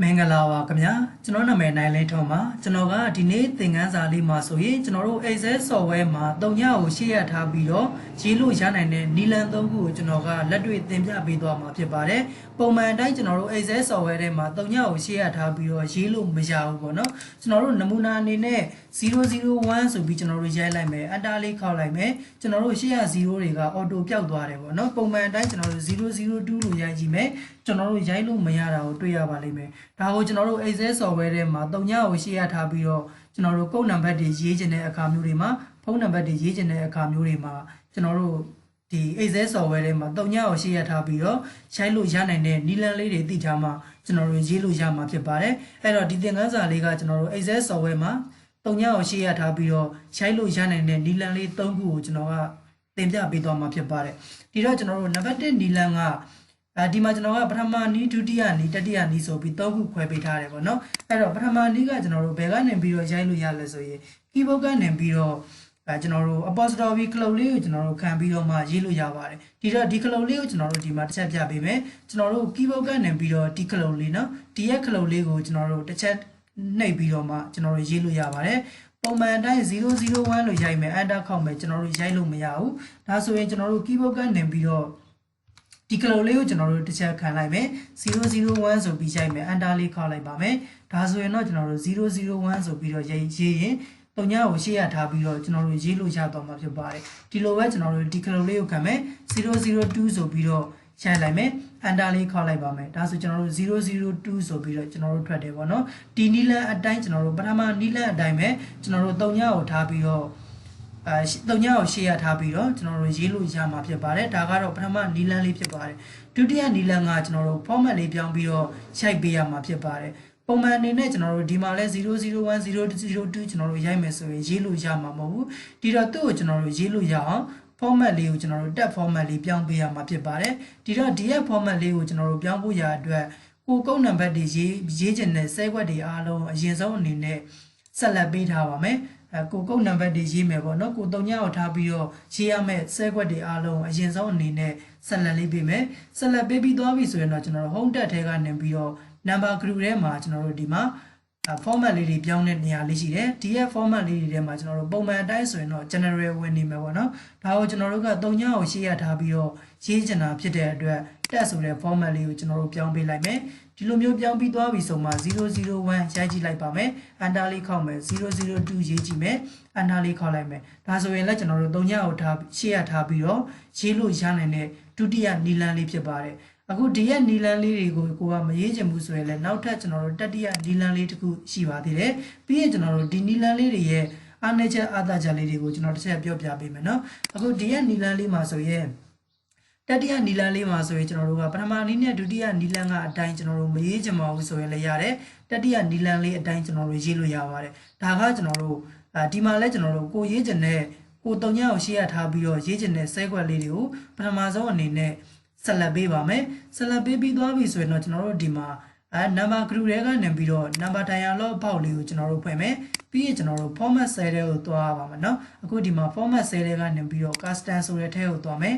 မင်္ဂလာပါခင်ဗျာကျွန်တော်နာမည်နိုင်လေးထုံးပါကျွန်တော်ကဒီနေ့သင်ခန်းစာလေးမှာဆိုရင်ကျွန်တော်တို့ Excel software မှာတုံညကိုရှေ့ရထားပြီးတော့ရေးလို့ရနိုင်တဲ့နီလန်သုံးခုကိုကျွန်တော်ကလက်တွေ့သင်ပြပေးသွားမှာဖြစ်ပါတယ်ပုံမှန်တိုင်းကျွန်တော်တို့ Excel software ထဲမှာတုံညကိုရှေ့ရထားပြီးတော့ရေးလို့မရဘူးပေါ့နော်ကျွန်တော်တို့နမူနာအနေနဲ့001ဆိုပြီးကျွန်တော်တို့ရိုက်လိုက်မယ်အတားလေးခောက်လိုက်မယ်ကျွန်တော်တို့ရှေ့ရ0တွေကအော်တိုပျောက်သွားတယ်ပေါ့နော်ပုံမှန်တိုင်းကျွန်တော်တို့002လို့ရိုက်ကြည့်မယ်ကျွန်တော်တို့ရိုက်လို့မရတာကိုတွေ့ရပါလိမ့်မယ်ဒါကိုကျွန်တော်တို့ Excel software ထဲမှာတုံညကိုရှေ့ရထားပြီးတော့ကျွန်တော်တို့ကုတ်နံပါတ်တွေရေးချင်တဲ့အခါမျိုးတွေမှာဖုန်းနံပါတ်တွေရေးချင်တဲ့အခါမျိုးတွေမှာကျွန်တော်တို့ဒီ Excel software ထဲမှာတုံညကိုရှေ့ရထားပြီးတော့ရိုက်လို့ရနိုင်တဲ့နီလန်လေးတွေသိထားမှကျွန်တော်တို့ရေးလို့ရမှာဖြစ်ပါတယ်အဲ့တော့ဒီသင်ခန်းစာလေးကကျွန်တော်တို့ Excel software မှာတုံညကိုရှေ့ရထားပြီးတော့ရိုက်လို့ရနိုင်တဲ့နီလန်လေး၃ခုကိုကျွန်တော်ကသင်ပြပေးသွားမှာဖြစ်ပါတယ်ဒီတော့ကျွန်တော်တို့နံပါတ်1နီလန်ကဒီမှာကျွန်တော်ကပထမနီးဒုတိယနီးတတိယနီးဆိုပြီး၃ခုခွဲပေးထားတယ်ပေါ့နော်အဲ့တော့ပထမနီးကကျွန်တော်တို့ဘယ်ကနေပြီးတော့ရိုက်လို့ရလဲဆိုရင် keyboard ကနေပြီးတော့ကျွန်တော်တို့ apostrophe ခလုတ်လေးကိုကျွန်တော်တို့ခံပြီးတော့မှရေးလို့ရပါတယ်ဒီတော့ဒီခလုတ်လေးကိုကျွန်တော်တို့ဒီမှာတစ်ချက်ပြပေးမယ်ကျွန်တော်တို့ keyboard ကနေပြီးတော့ဒီခလုတ်လေးနော်ဒီရဲ့ခလုတ်လေးကိုကျွန်တော်တို့တစ်ချက်နှိပ်ပြီးတော့မှကျွန်တော်တို့ရေးလို့ရပါတယ်ပုံမှန်အတိုင်း001လို့ရိုက်မယ် enter ခောက်မယ်ကျွန်တော်တို့ရိုက်လို့မရဘူးဒါဆိုရင်ကျွန်တော်တို့ keyboard ကနေပြီးတော့ဒီကလိုလေးကိုကျွန်တော်တို့တစ်ချက်ခံလိုက်မယ်001ဆိုပြီးရိုက်မယ် enter လေးခောက်လိုက်ပါမယ်ဒါဆိုရင်တော့ကျွန်တော်တို့001ဆိုပြီးတော့ရေးရင်တုံညကိုရှေ့ရထားပြီးတော့ကျွန်တော်တို့ရေးလို့ရတော့မှာဖြစ်ပါတယ်ဒီလိုပဲကျွန်တော်တို့ဒီကလိုလေးကိုခံမယ်002ဆိုပြီးတော့ရိုက်လိုက်မယ် enter လေးခောက်လိုက်ပါမယ်ဒါဆိုကျွန်တော်တို့002ဆိုပြီးတော့ကျွန်တော်တို့ထွက်တယ်ပေါ့နော်ဒီနီလန်အတိုင်းကျွန်တော်တို့ပထမနီလန်အတိုင်းပဲကျွန်တော်တို့တုံညကိုထားပြီးတော့တုံညကိုရှေ့ရထားပြီးတော့ကျွန်တော်တို့ရေးလို့ရမှာဖြစ်ပါတယ်ဒါကတော့ပထမနီလန်လေးဖြစ်ပါတယ်ဒုတိယနီလန်ကကျွန်တော်တို့ format လေးပြောင်းပြီးတော့ရိုက်ပေးရမှာဖြစ်ပါတယ်ပုံမှန်အနေနဲ့ကျွန်တော်တို့ဒီမှာလဲ001 002ကျွန်တော်တို့ရိုက်မယ်ဆိုရင်ရေးလို့ရမှာမဟုတ်ဘူးဒီတော့သူ့ကိုကျွန်တော်တို့ရေးလို့ရအောင် format လေးကိုကျွန်တော်တို့ tab format လေးပြောင်းပေးရမှာဖြစ်ပါတယ်ဒီတော့ဒီရဲ့ format လေးကိုကျွန်တော်တို့ပြောင်းဖို့ရအတွက်ကိုကုတ်နံပါတ်တွေရေးချင်တဲ့ဆဲခွက်တွေအားလုံးအရင်ဆုံးအနေနဲ့ဆက်လက်ပေးထားပါမယ်ကိုကုတ်နံပါတ်တွေရေးမယ်ပေါ့နော်ကိုတုံညကိုထားပြီးတော့ရေးရမယ့်ဆဲခွက်တွေအားလုံးအရင်ဆုံးအနေနဲ့ဆက်လက်လေးပေးမယ်ဆက်လက်ပေးပြီးသွားပြီဆိုရင်တော့ကျွန်တော်တို့ home tab ထဲကနေပြီးတော့ number group ထဲမှာကျွန်တော်တို့ဒီမှာformat လေးတွေပြောင်းတဲ့နေရာလေးရှိတယ်ဒီရဲ့ format လေးတွေထဲမှာကျွန်တော်တို့ပုံမှန်အတိုင်းဆိုရင်တော့ general ဝင်နေမယ်ပေါ့နော်ဒါကိုကျွန်တော်တို့ကတုံညကိုရှေ့ရထားပြီးတော့ရေးချင်တာဖြစ်တဲ့အတွက် tab ဆိုတဲ့ format လေးကိုကျွန်တော်တို့ပြောင်းပေးလိုက်မယ်ဒီလိုမျိုးပြောင်းပြီးသွားပြီဆိုမှ001ရိုက်ကြည့်လိုက်ပါမယ် enter လေးခောက်မယ်002ရေးကြည့်မယ် enter လေးခောက်လိုက်မယ်ဒါဆိုရင်လည်းကျွန်တော်တို့တုံညကိုထားရှေ့ရထားပြီးတော့ရေးလို့ရနိုင်တဲ့ဒုတိယနီလန်လေးဖြစ်ပါတယ်အခုဒီရဲ့နီလန်လေးတွေကိုကိုကမရေးချင်ဘူးဆိုရင်လည်းနောက်ထပ်ကျွန်တော်တို့တတိယနီလန်လေးတစ်ခုရှိပါသေးတယ်ပြီးရင်ကျွန်တော်တို့ဒီနီလန်လေးတွေရဲ့အားနည်းချက်အားသာချက်လေးတွေကိုကျွန်တော်တစ်ချက်ပြောပြပေးမယ်နော်အခုဒီရဲ့နီလန်လေးမှာဆိုရင်တတိယနီလန်လေးမှာဆိုရင်ကျွန်တော်တို့ကပထမနီးနဲ့ဒုတိယနီလန်ကအတိုင်းကျွန်တော်တို့မရေးချင်ပါဘူးဆိုရင်လည်းရတယ်တတိယနီလန်လေးအတိုင်းကျွန်တော်တို့ရေးလို့ရပါတယ်ဒါကကျွန်တော်တို့ဒီမှာလည်းကျွန်တော်တို့ကိုရေးချင်တဲ့ကိုတုံညကိုရှေ့ရထားပြီးတော့ရေးချင်တဲ့ဆဲခွက်လေးတွေကိုပထမဆုံးအနေနဲ့ဆက်လက်ပေးပါမယ်ဆက်လက်ပေးပြီးသွားပြီဆိုရင်တော့ကျွန်တော်တို့ဒီမှာnumber group တွေကနေပြီးတော့ number dialog box လေးကိုကျွန်တော်တို့ဖွင့်မယ်ပြီးရင်ကျွန်တော်တို့ format cell တွေကိုတွားပါမယ်เนาะအခုဒီမှာ format cell တွေကနေပြီးတော့ custom ဆိုတဲ့ထဲကိုတွားမယ်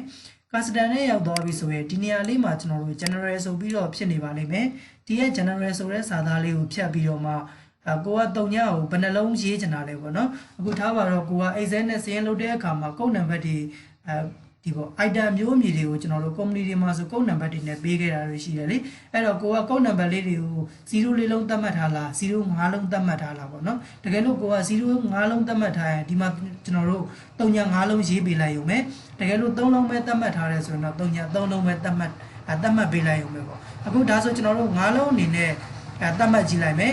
custom နဲ့ရောက်သွားပြီဆိုရင်ဒီနေရာလေးမှာကျွန်တော်တို့ general ဆိုပြီးတော့ဖြစ်နေပါလိမ့်မယ်ဒီရဲ့ general ဆိုတဲ့စာသားလေးကိုဖြတ်ပြီးတော့မှကိုကတုံညကိုဘယ်နှလုံးရေးချင်တာလဲပေါ့နော်အခုထားပါတော့ကိုက Excel နဲ့စာရင်းလုပ်တဲ့အခါမှာကုတ်နံပါတ်တွေဒီပေါ့ item မျိုးအမည်တွေကိုကျွန်တော်တို့ company တွေမှာဆိုကုတ်နံပါတ်တွေနဲ့ပေးခဲ့တာတွေရှိတယ်လေအဲ့တော့ကိုကကုတ်နံပါတ်လေးတွေကို0လေးလုံးသတ်မှတ်ထားလား05လုံးသတ်မှတ်ထားလားပေါ့နော်တကယ်လို့ကိုက05လုံးသတ်မှတ်ထားရင်ဒီမှာကျွန်တော်တို့35လုံးရေးပေးလိုက်ရုံပဲတကယ်လို့3လုံးပဲသတ်မှတ်ထားရဲဆိုရင်တော့3လုံးပဲသတ်မှတ်ပေးလိုက်ရုံပဲပေါ့အခုဒါဆိုကျွန်တော်တို့5လုံးအနေနဲ့သတ်မှတ်ကြည့်လိုက်မယ်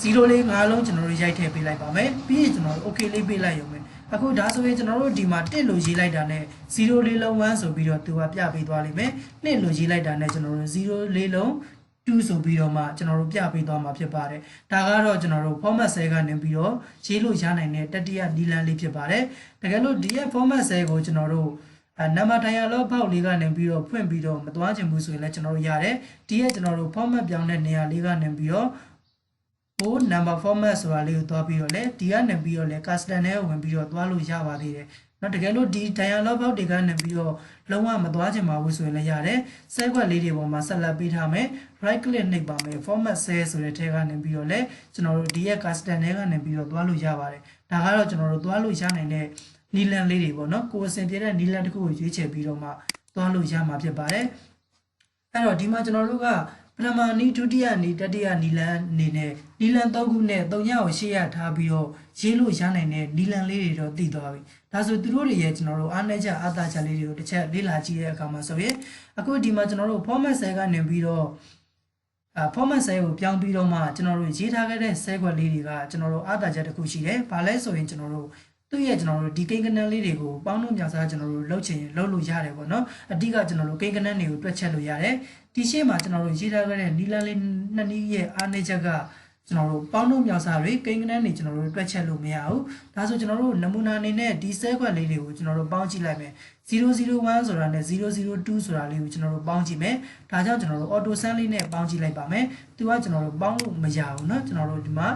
0လေး5လုံးကျွန်တော်တို့ရိုက်ထည့်ပေးလိုက်ပါမယ်ပြီးရင်ကျွန်တော်တို့ okay လေးပေးလိုက်ရုံပဲအခုဒါဆိုရင်ကျွန်တော်တို့ဒီမှာ1လို့ရေးလိုက်တာနဲ့0လေးလုံး1ဆိုပြီးတော့သူကပြပေးသွားလိမ့်မယ်2လို့ရေးလိုက်တာနဲ့ကျွန်တော်တို့0လေးလုံး2ဆိုပြီးတော့မှကျွန်တော်တို့ပြပေးသွားမှာဖြစ်ပါတယ်ဒါကတော့ကျွန်တော်တို့ format cell ကနေပြီးတော့ရေးလို့ရနိုင်တဲ့တတိယနီလန်လေးဖြစ်ပါတယ်တကယ်လို့ဒီရဲ့ format cell ကိုကျွန်တော်တို့number dialog box လေးကနေပြီးတော့ဖွင့်ပြီးတော့မသွားချင်ဘူးဆိုရင်လည်းကျွန်တော်တို့ရတယ်ဒီရဲ့ကျွန်တော်တို့ format ပြောင်းတဲ့နေရာလေးကနေပြီးတော့ဟို number format ဆိုတာလေးကိုသွားပြီးတော့လေဒီကနေပြီးတော့လေ custom နဲ့ဝင်ပြီးတော့သွားလို့ရပါသေးတယ် နော်တကယ်လို့ဒီ dialog box တွေကနေပြီးတော့လုံးဝမသွားချင်ပါဘူးဆိုရင်လည်းရတယ်ဆဲခွက်လေးတွေပေါ်မှာဆက်လက်ပေးထားမယ် right click နှိပ်ပါမယ် format cell ဆိုတဲ့ထဲကနေပြီးတော့လည်းကျွန်တော်တို့ဒီရဲ့ custom ထဲကနေပြီးတော့သွားလို့ရပါတယ်ဒါကတော့ကျွန်တော်တို့သွားလို့ရနိုင်တဲ့နီလန်လေးတွေပေါ့နော်ကိုယ်အဆင်ပြေတဲ့နီလန်တစ်ခုကိုရွေးချယ်ပြီးတော့မှသွားလို့ရမှာဖြစ်ပါတယ်အဲ့တော့ဒီမှာကျွန်တော်တို့ကပထမနီးဒုတိယနီးတတိယနီလန်အနေနဲ့နီလန်3ခုနဲ့3ညကိုရှေ့ရထားပြီးတော့ရေးလို့ရနိုင်တဲ့နီလန်လေးတွေတော့တည်သွားပြီဒါဆိုသူတို့တွေရဲ့ကျွန်တော်တို့အားနည်းချက်အားသာချက်လေးတွေကိုတစ်ချက်လေ့လာကြည့်တဲ့အခါမှာဆိုရင်အခုဒီမှာကျွန်တော်တို့ format cell ကနေပြီးတော့format cell ကိုပြောင်းပြီးတော့မှကျွန်တော်တို့ရေးထားခဲ့တဲ့ cell ခွက်လေးတွေကကျွန်တော်တို့အားသာချက်တစ်ခုရှိတယ်။ဘာလဲဆိုရင်ကျွန်တော်တို့သူ့ရဲ့ကျွန်တော်တို့ဒီကိန်းကနန်းလေးတွေကိုပေါင်းလို့မြောက်စားကျွန်တော်တို့လှုပ်ချင်လှုပ်လို့ရတယ်ပေါ့နော်။အဓိကကျွန်တော်တို့ကိန်းကနန်းတွေကိုတွက်ချက်လို့ရတယ်။ဒီရှေ့မှာကျွန်တော်တို့ရေးထားခဲ့တဲ့နီလန်လေးနှစ်နည်းရဲ့အားနည်းချက်ကကျွန်တော်တို့ပေါင်းလို့မြောက်စားတွေကိန်းကနန်းတွေကျွန်တော်တို့တွက်ချက်လို့မရဘူး။ဒါဆိုကျွန်တော်တို့နမူနာအနေနဲ့ဒီ cell ခွက်လေးတွေကိုကျွန်တော်တို့ပေါင်းကြည့်လိုက်မယ်။001ဆိုတာနဲ့002ဆိုတာလေးကိုကျွန်တော်တို့ပေါင်းကြည့်မယ်။ဒါကြောင့်ကျွန်တော်တို့ auto sum လေးနဲ့ပေါင်းကြည့်လိုက်ပါမယ်။သူကကျွန်တော်တို့ပေါင်းလို့မရဘူးเนาะကျွန်တော်တို့ဒီမှာ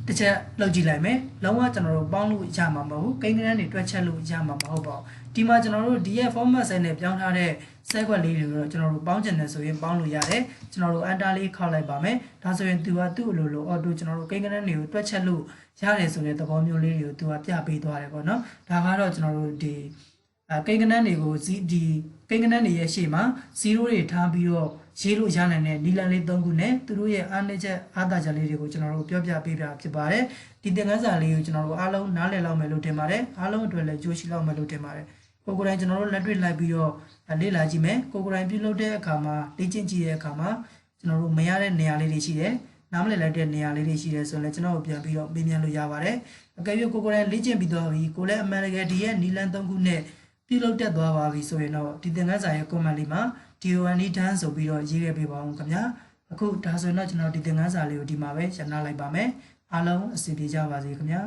တစ်ချက်လောက်ကြည့်လိုက်မယ်။လုံးဝကျွန်တော်တို့ပေါင်းလို့ရမှာမဟုတ်ဘူး။ကိန်းကနန်းတွေတွက်ချက်လို့ရမှာမဟုတ်ပါဘူး။ဒီမှာကျွန်တော်တို့ဒီရဲ့ format cell နဲ့ပြောင်းထားတဲ့ cell ခွက်လေးတွေကိုတော့ကျွန်တော်တို့ပေါင်းချင်တယ်ဆိုရင်ပေါင်းလို့ရတယ်။ကျွန်တော်တို့ enter လေးခောက်လိုက်ပါမယ်။ဒါဆိုရင်သူကသူ့အလိုလို auto ကျွန်တော်တို့ကိန်းကနန်းတွေကိုတွက်ချက်လို့ရတယ်ဆိုတဲ့သဘောမျိုးလေးတွေကိုသူကပြပေးသွားတယ်ပေါ့နော်။ဒါကတော့ကျွန်တော်တို့ဒီကိန်းကနန်းတွေကိုဒီကိန်းကနန်းတွေရဲ့ရှေ့မှာ0တွေထားပြီးတော့ရေးလို့ရနိုင်တဲ့နီလန်လေး3ခုနဲ့သူတို့ရဲ့အားနည်းချက်အားသာချက်လေးတွေကိုကျွန်တော်တို့ပြောပြပေးပြဖြစ်ပါတယ်ဒီသင်ခန်းစာလေးကိုကျွန်တော်တို့အားလုံးနားလည်လောက်မယ်လို့ထင်ပါတယ်အားလုံးအတွက်လည်းကြိုးရှိလောက်မယ်လို့ထင်ပါတယ်ကိုကိုယ်တိုင်ကျွန်တော်တို့လက်တွေ့လိုက်ပြီးတော့လေ့လာကြည့်မယ်ကိုကိုယ်တိုင်ပြုလုပ်တဲ့အခါမှာလေ့ကျင့်ကြည့်တဲ့အခါမှာကျွန်တော်တို့မရတဲ့နေရာလေးတွေရှိတယ်နားမလည်လိုက်တဲ့နေရာလေးတွေရှိတယ်ဆိုရင်လည်းကျွန်တော်တို့ပြန်ပြီးတော့ပြင်လို့ရပါတယ်အကယ်၍ကိုကိုယ်တိုင်လေ့ကျင့်ပြီးတော့ပြီကိုလည်းအမှန်တကယ်ဒီရဲ့နီလန်3ခုနဲ့ပြုလုပ်တက်သွားပါပြီဆိုရင်တော့ဒီသင်ခန်းစာရဲ့ comment လေးမှာ DON တန်းဆိုပြီးတော့ရေးခဲ့ပေးပါဦးခင်ဗျာအခုဒါဆိုရင်တော့ကျွန်တော်ဒီသင်ခန်းစာလေးကိုဒီမှာပဲရနာလိုက်ပါမယ်အားလုံးအဆင်ပြေကြပါစေခင်ဗျာ